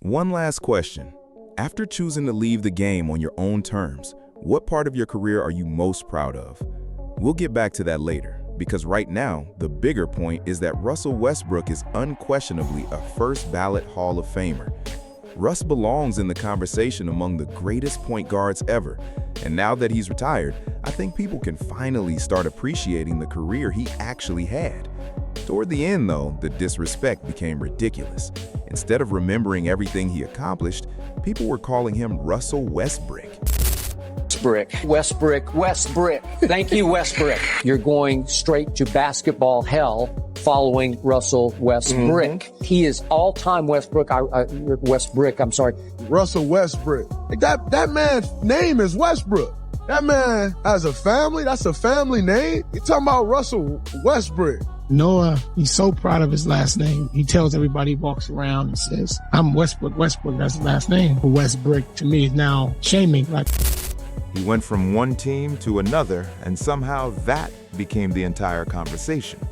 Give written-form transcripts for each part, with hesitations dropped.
One last question. After choosing to leave the game on your own terms, what part of your career are you most proud of? We'll get back to that later, because right now, the bigger point is that Russell Westbrook is unquestionably a first-ballot Hall of Famer. Russ belongs in the conversation among the greatest point guards ever, and now that he's retired, I think people can finally start appreciating the career he actually had. Toward the end, though, the disrespect became ridiculous. Instead of remembering everything he accomplished, people were calling him Russell Westbrook. Westbrook. Thank you, Westbrook. You're going straight to basketball hell following Russell Westbrook. He is all-time Westbrook. I'm sorry. Russell Westbrook. That man's name is Westbrook. That man has a family. That's a family name. You're talking about Russell Westbrook. Noah, he's so proud of his last name. He tells everybody, he walks around and says, I'm Westbrook. That's his last name. But Westbrook, to me, is now shaming. He went from one team to another, and somehow that became the entire conversation.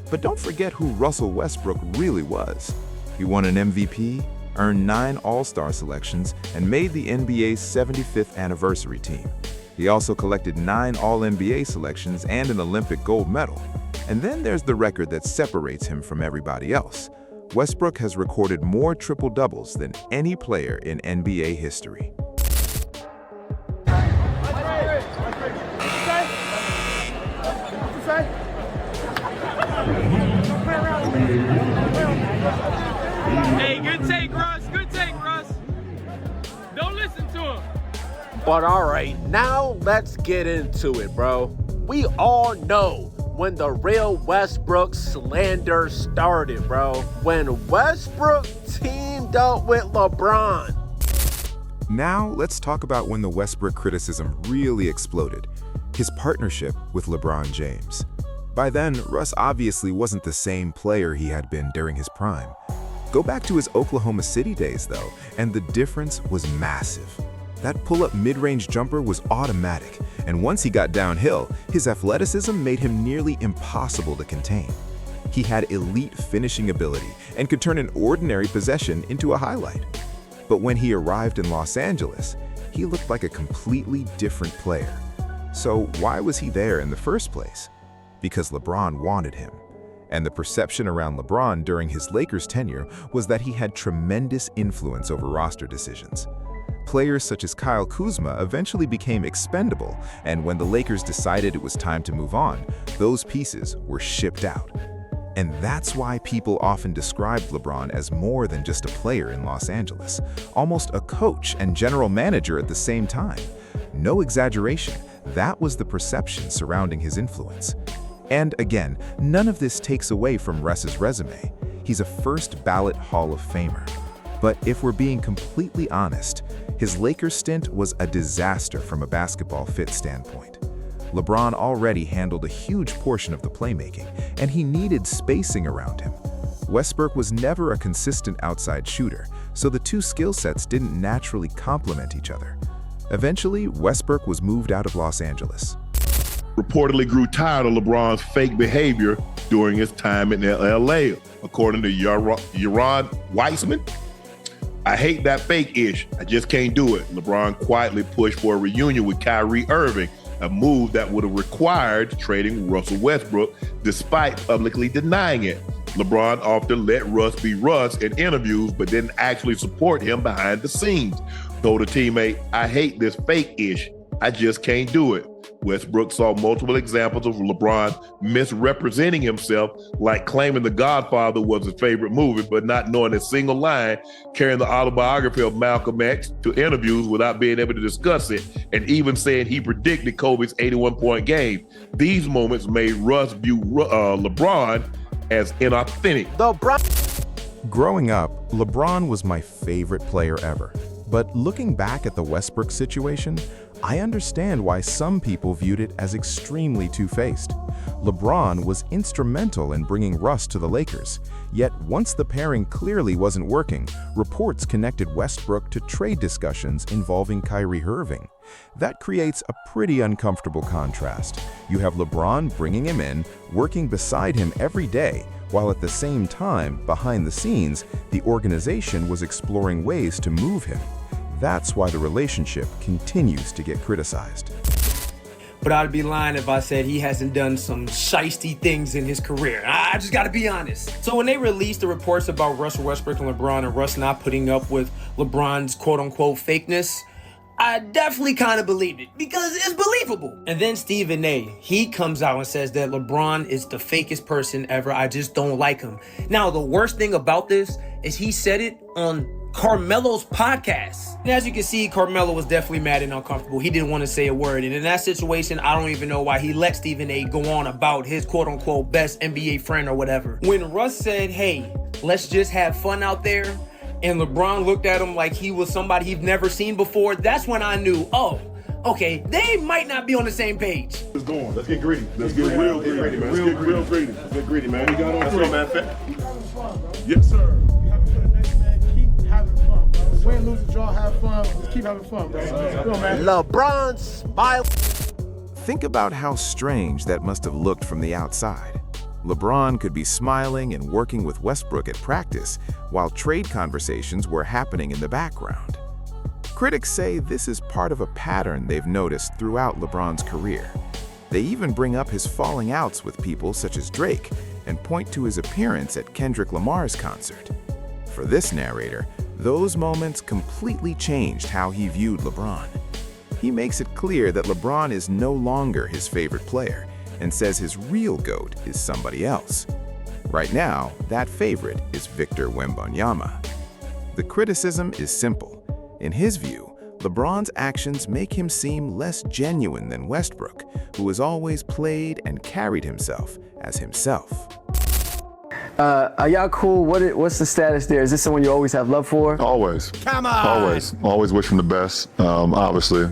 But don't forget who Russell Westbrook really was. He won an MVP, earned 9 All-Star selections, and made the NBA's 75th anniversary team. He also collected 9 All-NBA selections and an Olympic gold medal. And then there's the record that separates him from everybody else. Westbrook has recorded more triple-doubles than any player in NBA history. Hey, good take, Russ. Don't listen to him. But all right, now let's get into it, bro. We all know when the real Westbrook slander started, bro. When Westbrook teamed up with LeBron. Now let's talk about when the Westbrook criticism really exploded. His partnership with LeBron James. By then, Russ obviously wasn't the same player he had been during his prime. Go back to his Oklahoma City days, though, and the difference was massive. That pull-up mid-range jumper was automatic, and once he got downhill, his athleticism made him nearly impossible to contain. He had elite finishing ability and could turn an ordinary possession into a highlight. But when he arrived in Los Angeles, he looked like a completely different player. So why was he there in the first place? Because LeBron wanted him. And the perception around LeBron during his Lakers tenure was that he had tremendous influence over roster decisions. Players such as Kyle Kuzma eventually became expendable, and when the Lakers decided it was time to move on, those pieces were shipped out. And that's why people often described LeBron as more than just a player in Los Angeles, almost a coach and general manager at the same time. No exaggeration, that was the perception surrounding his influence. And again, none of this takes away from Russ's resume. He's a first-ballot Hall of Famer. But if we're being completely honest, his Lakers stint was a disaster from a basketball fit standpoint. LeBron already handled a huge portion of the playmaking, and he needed spacing around him. Westbrook was never a consistent outside shooter, so the two skill sets didn't naturally complement each other. Eventually, Westbrook was moved out of Los Angeles. Reportedly grew tired of LeBron's fake behavior during his time in LA, according to Yaron Weissman. I hate that fake-ish. I just can't do it. LeBron quietly pushed for a reunion with Kyrie Irving, a move that would have required trading Russell Westbrook, despite publicly denying it. LeBron often let Russ be Russ in interviews, but didn't actually support him behind the scenes. Told a teammate, I hate this fake-ish. I just can't do it. Westbrook saw multiple examples of LeBron misrepresenting himself, like claiming The Godfather was his favorite movie, but not knowing a single line, carrying the autobiography of Malcolm X to interviews without being able to discuss it, and even saying he predicted Kobe's 81-point game. These moments made Russ view LeBron as inauthentic. Growing up, LeBron was my favorite player ever. But looking back at the Westbrook situation, I understand why some people viewed it as extremely two-faced. LeBron was instrumental in bringing Russ to the Lakers, yet once the pairing clearly wasn't working, reports connected Westbrook to trade discussions involving Kyrie Irving. That creates a pretty uncomfortable contrast. You have LeBron bringing him in, working beside him every day, while at the same time, behind the scenes, the organization was exploring ways to move him. That's why the relationship continues to get criticized. But I'd be lying if I said he hasn't done some shiesty things in his career. I just gotta be honest. So when they released the reports about Russell Westbrook and LeBron and Russ not putting up with LeBron's quote-unquote fakeness, I definitely kind of believed it because it's believable. And then Stephen A, he comes out and says that LeBron is the fakest person ever. I just don't like him. Now, the worst thing about this is he said it on Carmelo's podcast. And as you can see, Carmelo was definitely mad and uncomfortable. He didn't want to say a word. And in that situation, I don't even know why he let Stephen A go on about his quote-unquote best NBA friend or whatever. When Russ said, hey, let's just have fun out there, and LeBron looked at him like he was somebody he'd never seen before, that's when I knew, oh, okay, they might not be on the same page. Let's go on. Let's get greedy. Let's get real greedy, man. Real greedy. Let's get greedy, man. We got on three, man. Yes, sir. Win, lose, draw, have fun. Just keep having fun, bro. Go, man. LeBron smile. Think about how strange that must have looked from the outside. LeBron could be smiling and working with Westbrook at practice while trade conversations were happening in the background. Critics say this is part of a pattern they've noticed throughout LeBron's career. They even bring up his falling outs with people such as Drake and point to his appearance at Kendrick Lamar's concert. For this narrator, those moments completely changed how he viewed LeBron. He makes it clear that LeBron is no longer his favorite player and says his real GOAT is somebody else. Right now, that favorite is Victor Wembanyama. The criticism is simple. In his view, LeBron's actions make him seem less genuine than Westbrook, who has always played and carried himself as himself. Are y'all cool? What's the status there? Is this someone you always have love for? Always. Come on! Always wish him the best. Obviously,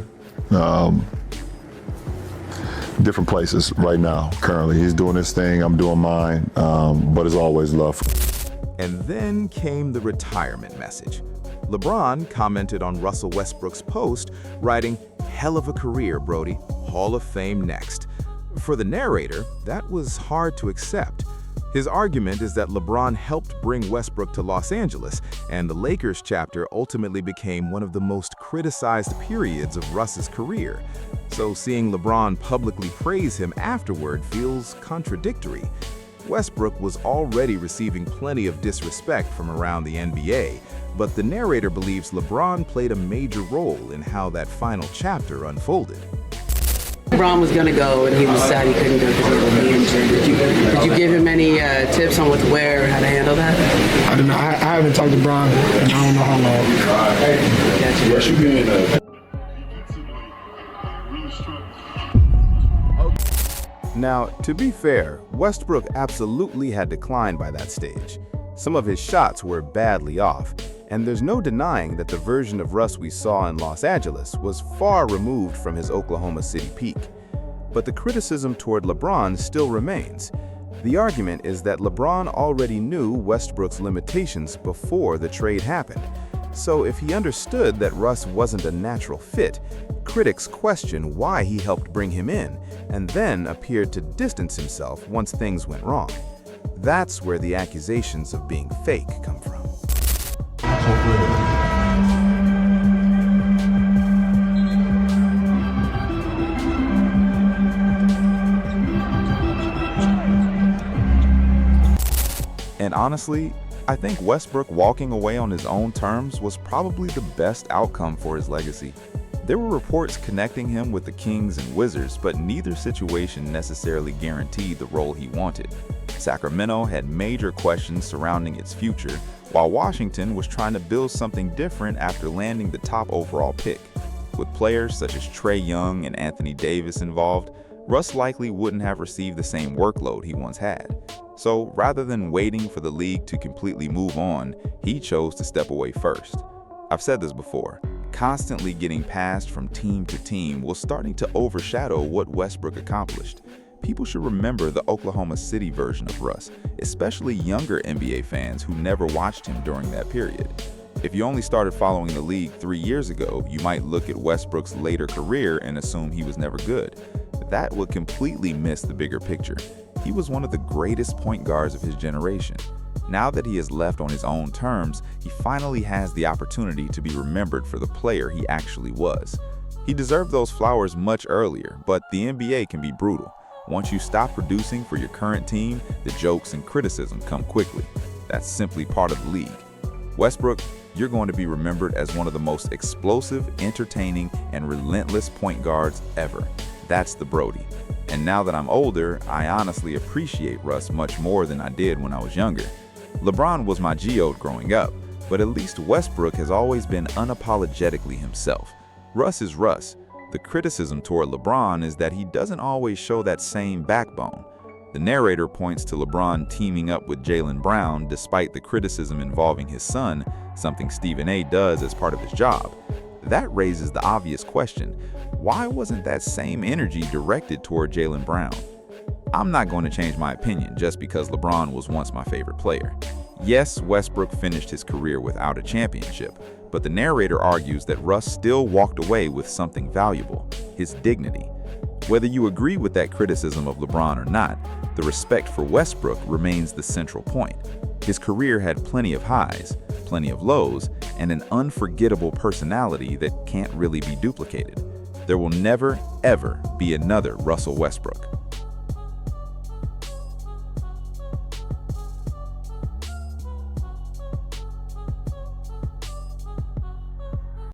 different places right now. Currently, he's doing his thing, I'm doing mine, but it's always love. And then came the retirement message. LeBron commented on Russell Westbrook's post, writing, "Hell of a career, Brody. Hall of Fame next." For the narrator, that was hard to accept. His argument is that LeBron helped bring Westbrook to Los Angeles, and the Lakers chapter ultimately became one of the most criticized periods of Russ's career. So seeing LeBron publicly praise him afterward feels contradictory. Westbrook was already receiving plenty of disrespect from around the NBA, but the narrator believes LeBron played a major role in how that final chapter unfolded. LeBron was going to go, and he was sad he couldn't go because he was injured. Did you give him any tips on what to wear or how to handle that? I don't know. I haven't talked to LeBron, and I don't know how long. Now, to be fair, Westbrook absolutely had declined by that stage. Some of his shots were badly off, and there's no denying that the version of Russ we saw in Los Angeles was far removed from his Oklahoma City peak. But the criticism toward LeBron still remains. The argument is that LeBron already knew Westbrook's limitations before the trade happened. So if he understood that Russ wasn't a natural fit, critics question why he helped bring him in and then appeared to distance himself once things went wrong. That's where the accusations of being fake come from. And honestly, I think Westbrook walking away on his own terms was probably the best outcome for his legacy. There were reports connecting him with the Kings and Wizards, but neither situation necessarily guaranteed the role he wanted. Sacramento had major questions surrounding its future, while Washington was trying to build something different after landing the top overall pick. With players such as Trae Young and Anthony Davis involved, Russ likely wouldn't have received the same workload he once had. So rather than waiting for the league to completely move on, he chose to step away first. I've said this before, constantly getting passed from team to team was starting to overshadow what Westbrook accomplished. People should remember the Oklahoma City version of Russ, especially younger NBA fans who never watched him during that period. If you only started following the league 3 years ago, you might look at Westbrook's later career and assume he was never good. that would completely miss the bigger picture. He was one of the greatest point guards of his generation. Now that he has left on his own terms, he finally has the opportunity to be remembered for the player he actually was. He deserved those flowers much earlier, but the NBA can be brutal. Once you stop producing for your current team, the jokes and criticism come quickly. That's simply part of the league. Westbrook, you're going to be remembered as one of the most explosive, entertaining, and relentless point guards ever. That's the Brody. And now that I'm older, I honestly appreciate Russ much more than I did when I was younger. LeBron was my geode growing up, but at least Westbrook has always been unapologetically himself. Russ is Russ. The criticism toward LeBron is that he doesn't always show that same backbone. The narrator points to LeBron teaming up with Jaylen Brown despite the criticism involving his son, something Stephen A. does as part of his job. That raises the obvious question, why wasn't that same energy directed toward Jaylen Brown? I'm not going to change my opinion just because LeBron was once my favorite player. Yes, Westbrook finished his career without a championship, but the narrator argues that Russ still walked away with something valuable, his dignity. Whether you agree with that criticism of LeBron or not, the respect for Westbrook remains the central point. His career had plenty of highs, plenty of lows, and an unforgettable personality that can't really be duplicated. There will never, ever be another Russell Westbrook.